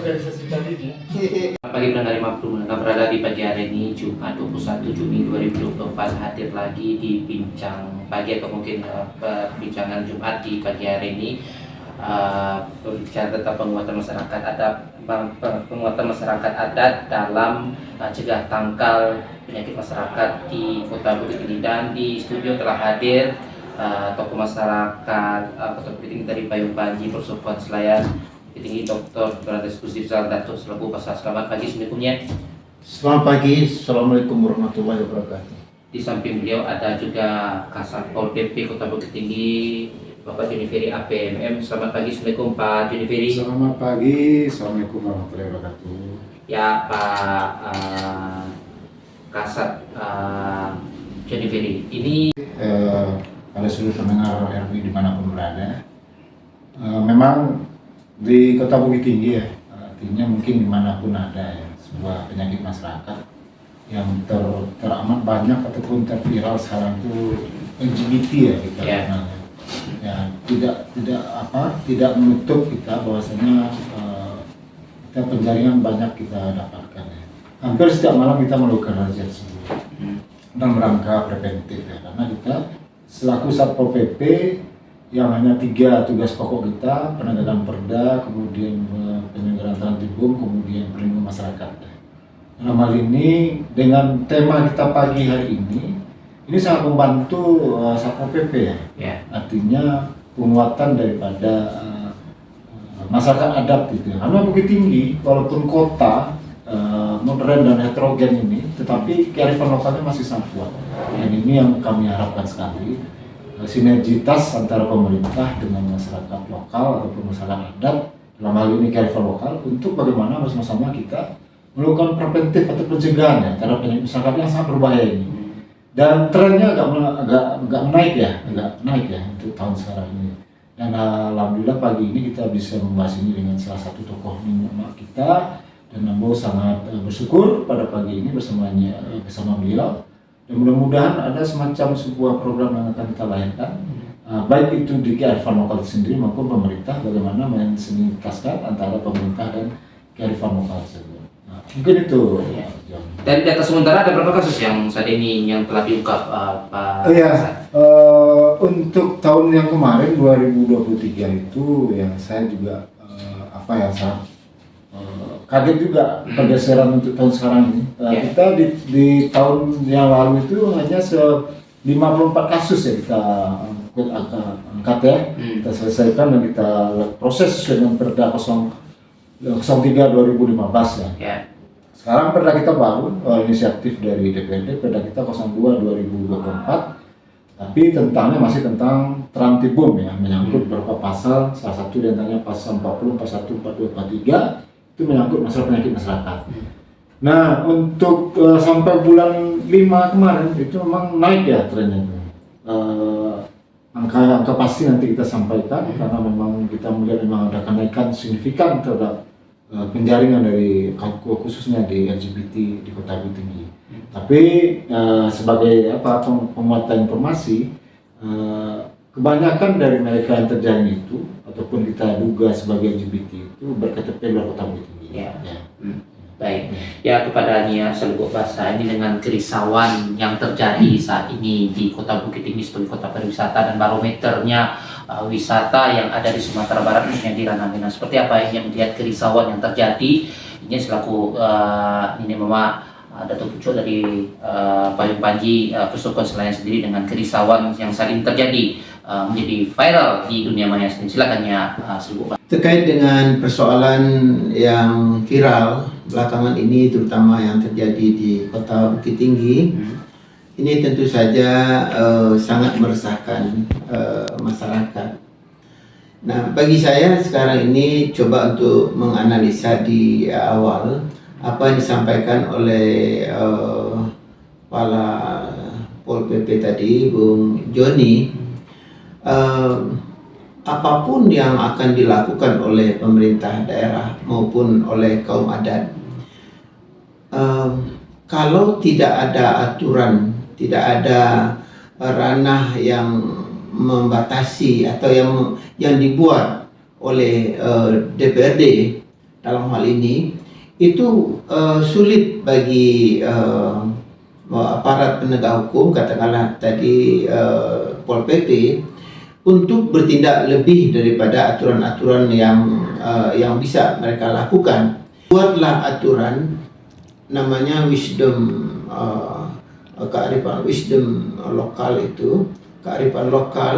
organisasi tadi ya. Pagi pendengar Makmum berada di pagi hari ini Jumat 21 Juni 2024 hadir lagi di bincang pagi atau mungkin perbincangan Jumat di pagi hari ini berbicara tentang penguatan masyarakat adat dalam cegah tangkal penyakit masyarakat di Kota Bukit Tinggi. Dan di studio telah hadir tokoh masyarakat Kota Bukit Tinggi dari Payung Panji Persukuan Selayar Tinggi Dr. Berades Kusdizal Datuk selaku Pasar. Selamat pagi, Assalamualaikum. Selamat pagi, Assalamualaikum warahmatullahi wabarakatuh. Di samping beliau ada juga Kasat Pol PP Kota Bukit Tinggi Bapak Juniferi APMM. Selamat pagi, Assalamualaikum Pak Juniferi. Selamat pagi, Assalamualaikum warahmatullahi wabarakatuh. Ya Pak Kasat Juniferi, ini pada seluruh pendengar RWI dimanapun berada, memang di Kota Bukit Tinggi ya, artinya mungkin dimanapun ada ya sebuah penyakit masyarakat yang teramat banyak ataupun terviral sekarang itu LGBT ya kita kenalnya. Ya tidak menutup kita bahwasanya kita penjaringan banyak kita dapatkan ya. Hampir setiap malam kita melakukan razia tersebut dalam rangka preventif ya, karena kita selaku Satpol PP yang hanya 3 tugas pokok kita: penegakan perda, kemudian penyelenggaraan tertib, kemudian perlindungan masyarakat. Dalam hal ini dengan tema kita pagi hari ini sangat membantu Satpol PP ya. Artinya penguatan daripada masyarakat adat gitu. Karena Bukit Tinggi walaupun kota modern dan heterogen ini, tetapi kearifan lokalnya masih sangat kuat. Dan ini yang kami harapkan sekali. Sinergitas antara pemerintah dengan masyarakat lokal ataupun masyarakat adat, dalam hal ini kearifan lokal, untuk bagaimana bersama-sama kita melakukan preventif atau pencegahan ya terhadap penyakit masyarakat yang sangat berbahaya ini. Dan trennya agak naik ya untuk tahun sekarang ini. Dan alhamdulillah pagi ini kita bisa membahas ini dengan salah satu tokoh minyak kita, dan Nambo sangat bersyukur pada pagi ini bersama beliau. Dan mudah-mudahan ada semacam sebuah program yang akan kita lahirkan, baik itu di kearifan lokal sendiri maupun pemerintah, bagaimana mensinkronkan antara pemerintah dan kearifan lokal tersebut. Mungkin itu. Ya. Dari data sementara ada berapa kasus yang saat ini yang telah diungkap Pak? Untuk tahun yang kemarin 2023 itu yang saya juga sangat kaget juga pergeseran untuk tahun sekarang ini. Kita di tahun yang lalu itu hanya 54 kasus ya kita angkat ya. Kita selesaikan dan kita proses sesuai dengan Perda 03/2015 ya. Sekarang Perda kita baru inisiatif dari DPRD, Perda kita 02/2024. Tapi tentangnya masih tentang Trantibum ya, menyangkut beberapa pasal, salah satu diantaranya pasal 40, 41, 42, 43 itu menyangkut masalah penyakit masyarakat. Nah, untuk sampai bulan 5 kemarin itu memang naik ya trennya. Angka pasti nanti kita sampaikan, karena memang kita melihat memang ada kenaikan signifikan terhadap penjaringan dari khususnya di LGBT di Kota Bukit Tinggi. Tapi sebagai penguatan informasi, kebanyakan dari mereka yang terjaring itu ataupun kita duga sebagai LGBT itu berKTP luar Kota Bukit Tinggi. Baik. Ya, kepada Nia Selugok Basa, ini dengan kerisauan yang terjadi saat ini di Kota Bukit Tinggi sebagai kota pariwisata dan barometernya wisata yang ada di Sumatera Barat, khususnya di Ranah Minang. Seperti apa yang melihat kerisauan yang terjadi? Ini selaku ini Mama Datuk Pucuk dari Payung Panji Persukuan Selayar sendiri dengan kerisauan yang saat ini terjadi menjadi viral di dunia maya. Silakan ya Selugok. Terkait dengan persoalan yang viral belakangan ini, terutama yang terjadi di Kota Bukit Tinggi, ini tentu saja sangat meresahkan masyarakat. Nah, bagi saya sekarang ini coba untuk menganalisa di awal apa yang disampaikan oleh kepala Pol PP tadi, Bung Joni. Apapun yang akan dilakukan oleh pemerintah daerah maupun oleh kaum adat, kalau tidak ada aturan, tidak ada ranah yang membatasi atau yang dibuat oleh DPRD dalam hal ini itu sulit bagi aparat penegak hukum, katakanlah tadi Pol PP, untuk bertindak lebih daripada aturan-aturan yang bisa mereka lakukan. Buatlah aturan namanya wisdom, kearifan wisdom lokal itu, kearifan lokal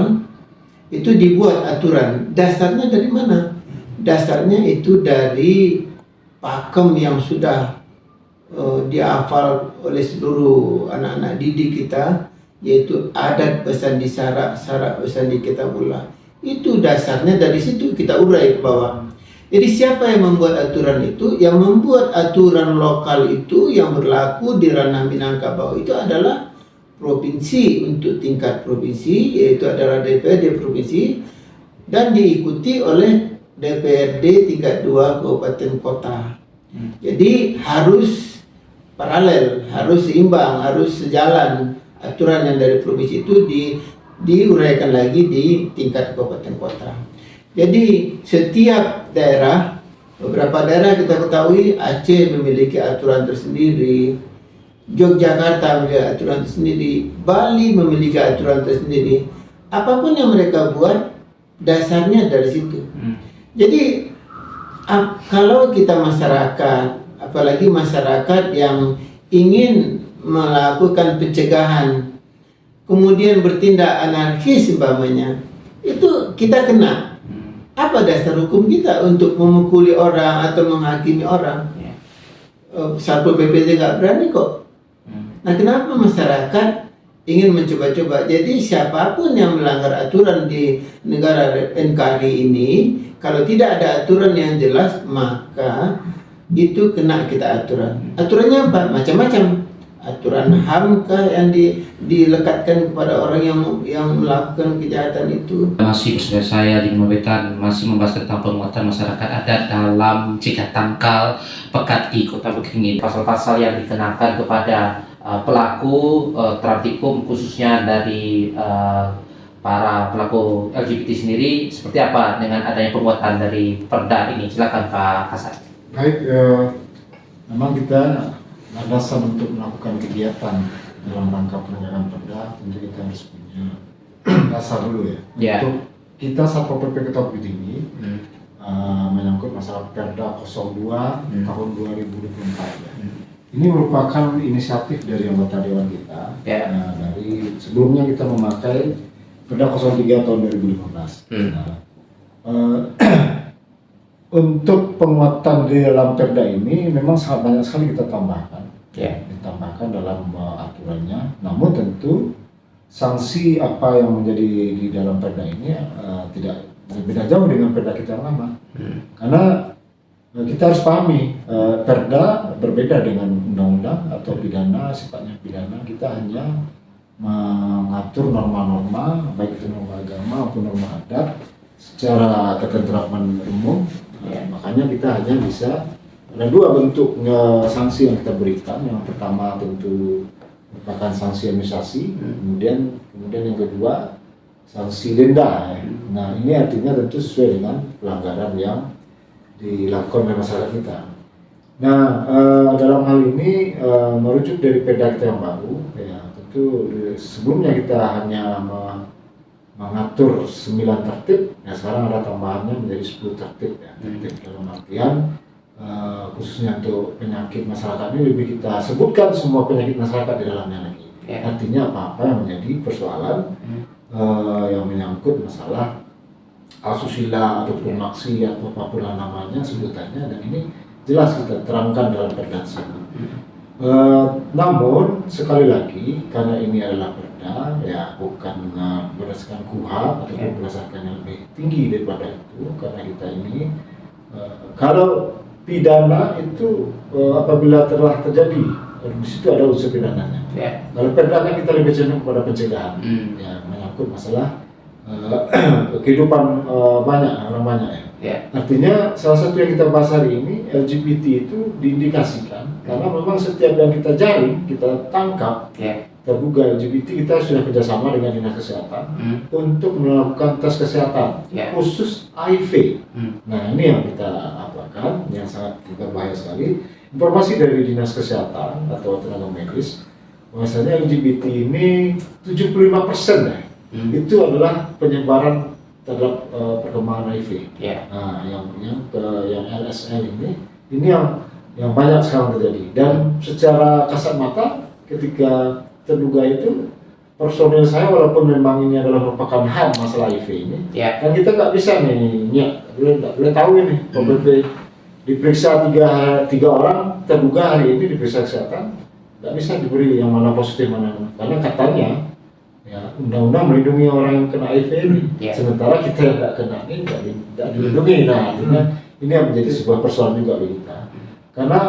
itu dibuat aturan. Dasarnya dari mana? Dasarnya itu dari pakem yang sudah dihafal oleh seluruh anak-anak didik kita, yaitu adat pesan di syarak, syarak pesan di kitabullah. Itu dasarnya, dari situ kita urai ke bawah. Jadi siapa yang membuat aturan itu? Yang membuat aturan lokal itu yang berlaku di ranah Minangkabau itu adalah provinsi, untuk tingkat provinsi, yaitu adalah DPRD provinsi, dan diikuti oleh DPRD tingkat 2 kabupaten kota. Jadi harus paralel, harus seimbang, harus sejalan aturan yang dari provinsi itu diuraikan lagi di tingkat kabupaten kota. Jadi setiap daerah, beberapa daerah kita ketahui Aceh memiliki aturan tersendiri, Yogyakarta memiliki aturan tersendiri, Bali memiliki aturan tersendiri. Apapun yang mereka buat, dasarnya dari situ. Jadi kalau kita masyarakat, apalagi masyarakat yang ingin melakukan pencegahan, kemudian bertindak anarkis umpamanya, itu kita kena. Apa dasar hukum kita untuk memukuli orang atau menghakimi orang? Satpol PP nggak berani kok. Nah, kenapa masyarakat ingin mencoba-coba? Jadi siapapun yang melanggar aturan di negara NKRI ini, kalau tidak ada aturan yang jelas, maka itu kena kita aturan. Aturannya apa? Macam-macam. Aturan HAM kah yang dilekatkan kepada orang yang melakukan kejahatan itu. Masih bersama saya di Wetan, masih membahas tentang penguatan masyarakat adat dalam cegah tangkal pekat di Kota Bukit Tinggi. Pasal-pasal yang dikenakan kepada pelaku traffikum, khususnya dari para pelaku LGBT sendiri, seperti apa dengan adanya penguatan dari Perda ini? Silakan Pak Kasat. Baik, memang kita landasan untuk melakukan kegiatan dalam rangka penegakan Perda, tentu kita harus punya dasar dulu ya. Ya. Untuk kita Satpol PP Kota Bukit Tinggi menyangkut masalah Perda 02 tahun 2024 ya. Ini merupakan inisiatif dari anggota dewan kita. Ya. Dari sebelumnya kita memakai Perda 03 tahun 2015. Untuk penguatan di dalam Perda ini memang sangat banyak sekali kita tambahkan. Ditambahkan dalam aturannya. Namun tentu sanksi apa yang menjadi di dalam Perda ini tidak berbeda jauh dengan Perda kita yang lama. Karena kita harus pahami Perda berbeda dengan undang-undang atau pidana, sifatnya pidana. Kita hanya mengatur norma-norma, baik itu norma agama maupun norma adat secara ketentraman umum. Makanya kita hanya bisa, ada dua bentuk sanksi yang kita berikan. Yang pertama tentu merupakan sanksi administrasi, kemudian yang kedua sanksi denda. Nah, ini artinya tentu sesuai dengan pelanggaran yang dilakukan oleh masyarakat kita. Nah, dalam hal ini merujuk dari Perda kita yang baru, ya tentu sebelumnya kita hanya mengatur 9 tertib, ya sekarang ada tambahannya menjadi 10 tertib ya. Tertib dalam artian khususnya untuk penyakit masyarakat ini lebih kita sebutkan semua penyakit masyarakat di dalamnya lagi. Artinya apa-apa yang menjadi persoalan yang menyangkut masalah asusila ataupun maksi atau apapun namanya sebutannya, dan ini jelas kita terangkan dalam Perda tersebut. Namun sekali lagi, karena ini adalah Perda, ya bukan berdasarkan KUHP ataupun berdasarkan yang lebih tinggi daripada itu, karena kita ini kalau pidana itu apabila telah terjadi, di situ ada unsur pidananya. Kalau Perda kan kita lebih cenderung kepada pencegahan, ya menyangkut masalah kehidupan orang banyak ya. Artinya salah satu yang kita bahas hari ini, LGBT itu diindikasikan karena memang setiap yang kita jaring, kita tangkap terduga LGBT, kita sudah kerjasama dengan Dinas Kesehatan untuk melakukan tes kesehatan khusus HIV. Nah, ini yang kita dibenarkan, yang sangat berbahaya sekali. Informasi dari Dinas Kesehatan atau tenaga medis, bahwasanya LGBT ini 75% ya, itu adalah penyebaran terhadap perkembangan HIV. Ya. Nah, yang LSL ini yang banyak sekarang terjadi. Dan secara kasat mata, ketika terduga itu personil saya, walaupun memang ini adalah merupakan HAM masalah HIV ini, Ya. kan kita nggak bisa nih, nggak boleh tahu ini. OBP diperiksa tiga orang terduga hari ini diperiksa kesehatan, nggak bisa diberi yang mana positif mana, karena katanya ya undang-undang melindungi orang yang kena HIV ini, sementara kita yang nggak kena ini nggak dilindungi. Nah, ini yang menjadi sebuah persoalan juga bagi kita, karena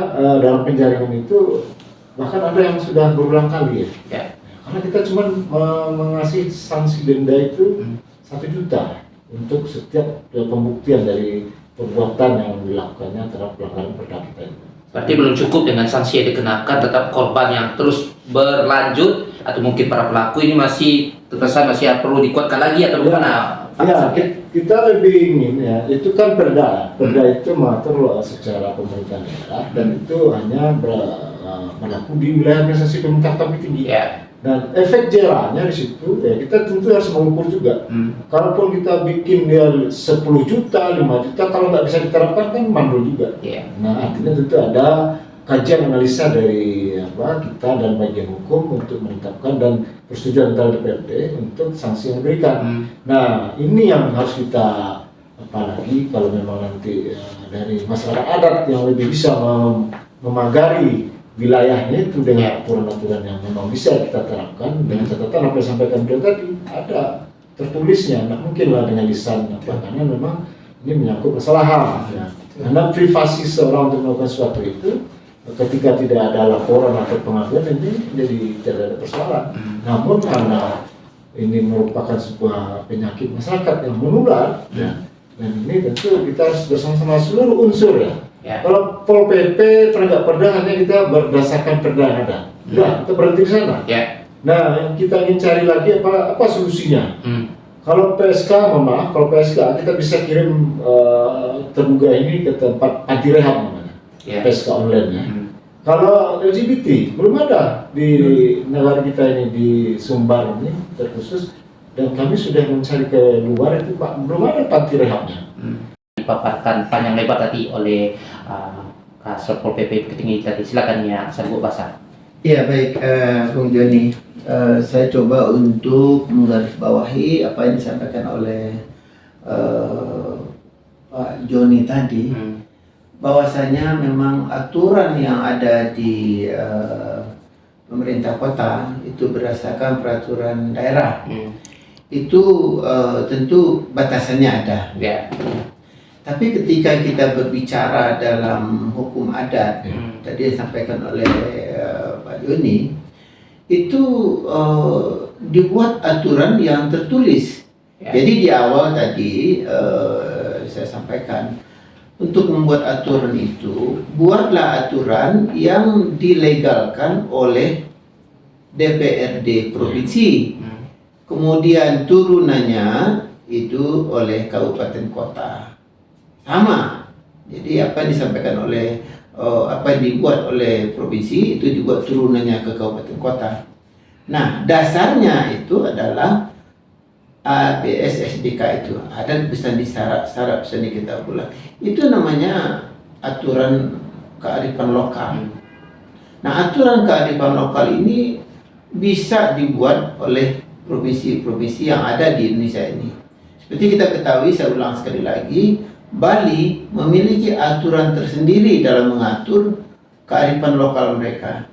dalam penjaringan itu bahkan ada yang sudah berulang kali ya. Karena kita cuma mengasih sanksi denda itu 1 juta untuk setiap pembuktian dari perbuatan yang dilakukannya terhadap pelanggaran perda kita itu. Berarti belum cukup dengan sanksi yang dikenakan, tetap korban yang terus berlanjut atau mungkin para pelaku ini masih terkesan masih perlu dikuatkan lagi atau bagaimana? Ya, kita lebih ingin ya, itu kan perda itu mengatur secara pemerintah daerah dan itu hanya berlaku di wilayah organisasi pemerintah tapi tinggi. Ya. Dan efek jerahnya di situ ya kita tentu harus mengukur juga. Kalaupun kita bikin dia 10 juta, 5 juta, kalau nggak bisa diterapkan kan mandul juga. Nah, artinya tentu ada kajian analisa dari kita dan bagian hukum untuk menetapkan dan persetujuan antara DPRD untuk sanksi yang diberikan. Nah, ini yang harus kita, apalagi kalau memang nanti dari masyarakat adat yang lebih bisa memagari wilayahnya itu dengan aturan-aturan yang memang bisa kita terapkan dengan catatan apa yang disampaikan beliau tadi, ada tertulisnya, nggak mungkin lah dengan lisan karena memang ini menyangkut masalah HAM ya. Karena privasi seorang untuk melakukan sesuatu itu ketika tidak ada laporan atau pengakuan ini jadi tidak ada persoalan. Namun karena ini merupakan sebuah penyakit masyarakat yang menular dan ini tentu kita harus bersama-sama seluruh unsur ya. Kalau Pol PP penegak perda hanya kita berdasarkan perda yang ada. Udah, kita berhenti di sana. Nah, yang kita ingin cari lagi apa solusinya? Kalau PSK, kalau PSK kita bisa kirim terduga ini ke tempat anti rehab namanya. PSK online ya. Kalau LGBT belum ada di negara kita ini, di Sumbar ini terkhusus, dan kami sudah mencari ke luar itu Pak, belum ada panti rehabnya. Dipaparkan panjang lebar tadi oleh Kasat Pol PP Bukit Tinggi tadi. Silakan ya, Serbuk Basah. Ya baik, Bung Joni, saya coba untuk menggarisbawahi apa yang disampaikan oleh Pak Joni tadi, bahwasanya memang aturan yang ada di pemerintah kota itu berdasarkan peraturan daerah. Itu tentu batasannya ada. Tapi ketika kita berbicara dalam hukum adat, tadi disampaikan oleh Pak Joni, itu dibuat aturan yang tertulis. Jadi di awal tadi saya sampaikan, untuk membuat aturan itu, buatlah aturan yang dilegalkan oleh DPRD provinsi, kemudian turunannya itu oleh kabupaten kota. Sama. Jadi apa yang disampaikan oleh apa yang dibuat oleh provinsi itu juga turunannya ke kabupaten kota. Nah, dasarnya itu adalah ABS-SDK itu ada pesan di syarat pesan di kita pula. Itu namanya aturan kearifan lokal. Nah, aturan kearifan lokal ini bisa dibuat oleh provinsi-provinsi yang ada di Indonesia ini. Seperti kita ketahui, saya ulang sekali lagi, Bali memiliki aturan tersendiri dalam mengatur kearifan lokal mereka.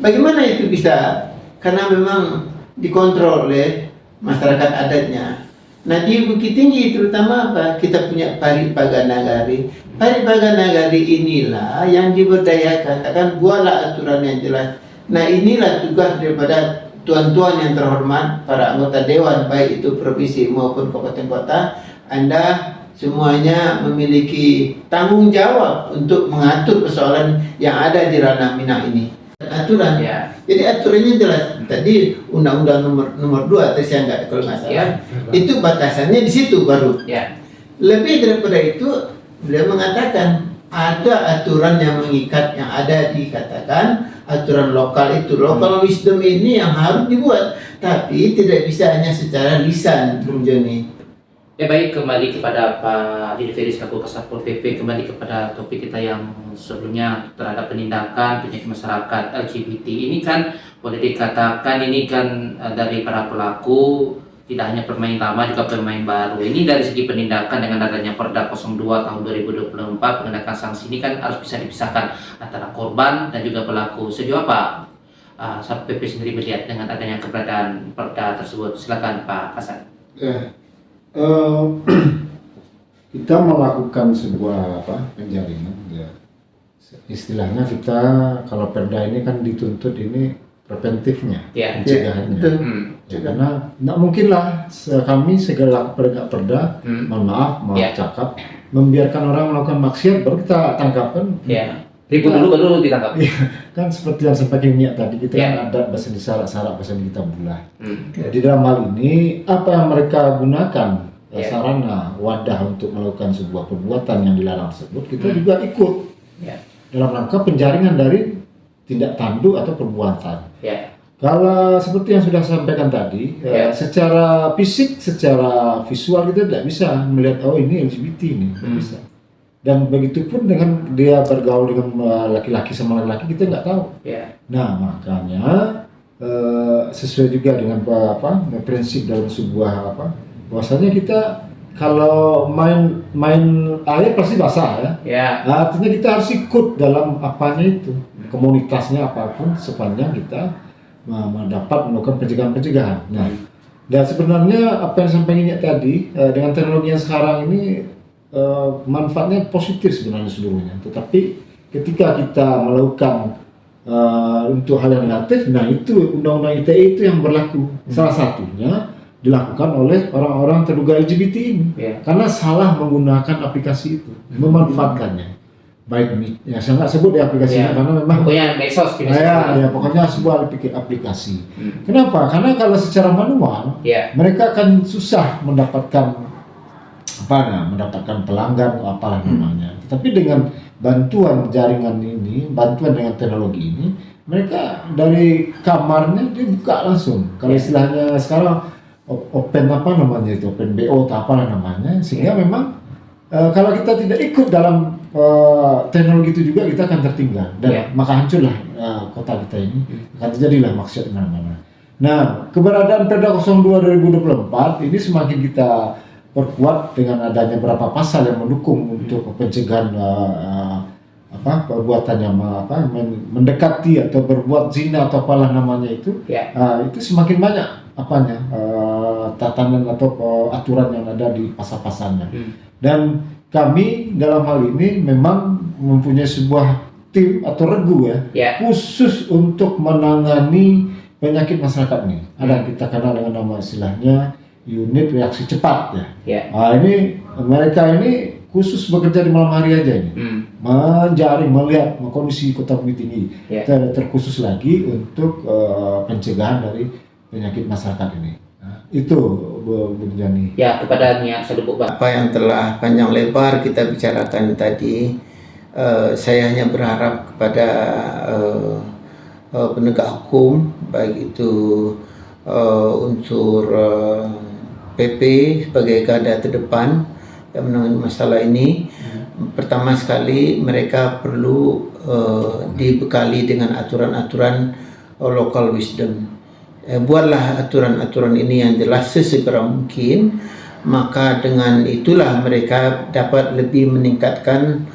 Bagaimana itu bisa? Karena memang dikontrol oleh masyarakat adatnya. Nah, di Bukit Tinggi terutama apa? Kita punya Paribaga Nagari. Paribaga Nagari inilah yang diberdayakan. Akan buatlah aturan yang jelas. Nah, inilah tugas daripada tuan-tuan yang terhormat, para anggota dewan, baik itu provinsi maupun kabupaten kota. Anda semuanya memiliki tanggung jawab untuk mengatur persoalan yang ada di ranah Minang ini. Aturan. Jadi aturannya jelas. Tadi Undang-Undang nomor 2 tadi saya nggak, kalau nggak salah, itu batasannya di situ baru. Lebih daripada itu, beliau mengatakan ada aturan yang mengikat yang ada dikatakan aturan lokal itu. Local wisdom ini yang harus dibuat, tapi tidak bisa hanya secara lisan, Bung Joni. Ya baik, kembali kepada Pak Didi Ferry selaku Kasatpol PP, kembali kepada topik kita yang sebelumnya terhadap penindakan penyakit masyarakat LGBT. Ini kan boleh dikatakan ini kan dari para pelaku tidak hanya pemain lama juga pemain baru. Ini dari segi penindakan dengan adanya Perda 02 tahun 2024, penindakan sanksi ini kan harus bisa dipisahkan antara korban dan juga pelaku. Sejauh apa Satpol PP sendiri melihat dengan adanya keberadaan Perda tersebut? Silakan Pak Hasan. Kita melakukan sebuah penjaringan ya. Istilahnya kita kalau Perda ini kan dituntut ini preventifnya, Ya. pencegahannya. Betul. Ya, karena nggak mungkin lah kami segala penegak Perda, mohon maaf Ya. cakap, membiarkan orang melakukan maksiat baru kita tangkap kan. Ya. Ribut dulu baru ditangkap. Kan seperti yang sampaikan Minyak tadi, kita Ya. kan ada bahasa disarak-sarak, bahasa kita belah. Ya. Di dalam hal ini apa yang mereka gunakan Ya. sarana wadah untuk melakukan sebuah perbuatan yang dilarang tersebut, kita juga ikut Ya. dalam rangka penjaringan dari tindak tanduk atau perbuatan. Ya. Kalau seperti yang sudah saya sampaikan tadi, Ya. secara fisik, secara visual kita tidak bisa melihat oh ini LGBT ini, tidak bisa. Dan begitu pun dengan dia bergaul dengan laki-laki sama laki-laki, kita nggak tahu. Ya. Nah makanya sesuai juga dengan prinsip dalam sebuah bahwasanya kita kalau main air pasti basah ya. Ya. Artinya kita harus ikut dalam apanya itu, komunitasnya apapun sepanjang kita mendapat melakukan pencegahan. Nah, dan sebenarnya apa yang sampaikan tadi dengan teknologi yang sekarang ini manfaatnya positif sebenarnya seluruhnya. Tetapi ketika kita melakukan untuk hal yang negatif, nah itu undang-undang ITE itu yang berlaku. Salah satunya dilakukan oleh orang-orang terduga LGBT ini, karena salah menggunakan aplikasi itu, memanfaatkannya. Baik, ya saya nggak sebut ya aplikasinya karena memang pokoknya medsos gitu. ya pokoknya sebuah aplikasi. Kenapa? Karena kalau secara manual, mereka akan susah mendapatkan mendapatkan pelanggan atau apalah namanya. Tapi dengan bantuan jaringan ini, bantuan dengan teknologi ini, mereka dari kamarnya dia buka langsung. Kalau istilahnya sekarang open open BO atau apalah namanya, sehingga memang kalau kita tidak ikut dalam teknologi itu juga kita akan tertinggal dan maka hancurlah kota kita ini, akan terjadilah maksiat di mana-mana. Nah, keberadaan Perda 02 2024 ini semakin kita perkuat dengan adanya beberapa pasal yang mendukung untuk pencegahan perbuatan yang mendekati atau berbuat zina atau apalah namanya itu, itu semakin banyak tatanan atau aturan yang ada di pasal-pasalnya. Dan kami dalam hal ini memang mempunyai sebuah tim atau regu khusus untuk menangani penyakit masyarakat ini. Ada yang kita kenal dengan nama istilahnya unit reaksi cepat ini mereka ini khusus bekerja di malam hari aja ini, menjaring, melihat kondisi kota Bukit Tinggi. Terkhusus lagi untuk pencegahan dari penyakit masyarakat ini. Itu Bung Jani. Ya, kepada Nia Salubuk Apa yang telah panjang lebar kita bicarakan tadi, saya hanya berharap kepada penegak hukum, baik itu unsur PP sebagai garda terdepan yang menangani masalah ini. Pertama sekali mereka perlu dibekali dengan aturan-aturan local wisdom. Buatlah aturan-aturan ini yang jelas sesegera mungkin, maka dengan itulah mereka dapat lebih meningkatkan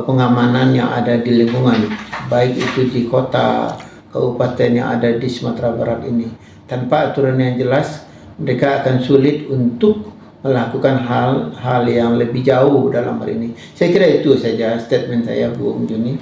pengamanan yang ada di lingkungan, baik itu di kota, kabupaten yang ada di Sumatera Barat ini. Tanpa aturan yang jelas, mereka akan sulit untuk melakukan hal-hal yang lebih jauh dalam hal ini. Saya kira itu saja statement saya, Bung Joni.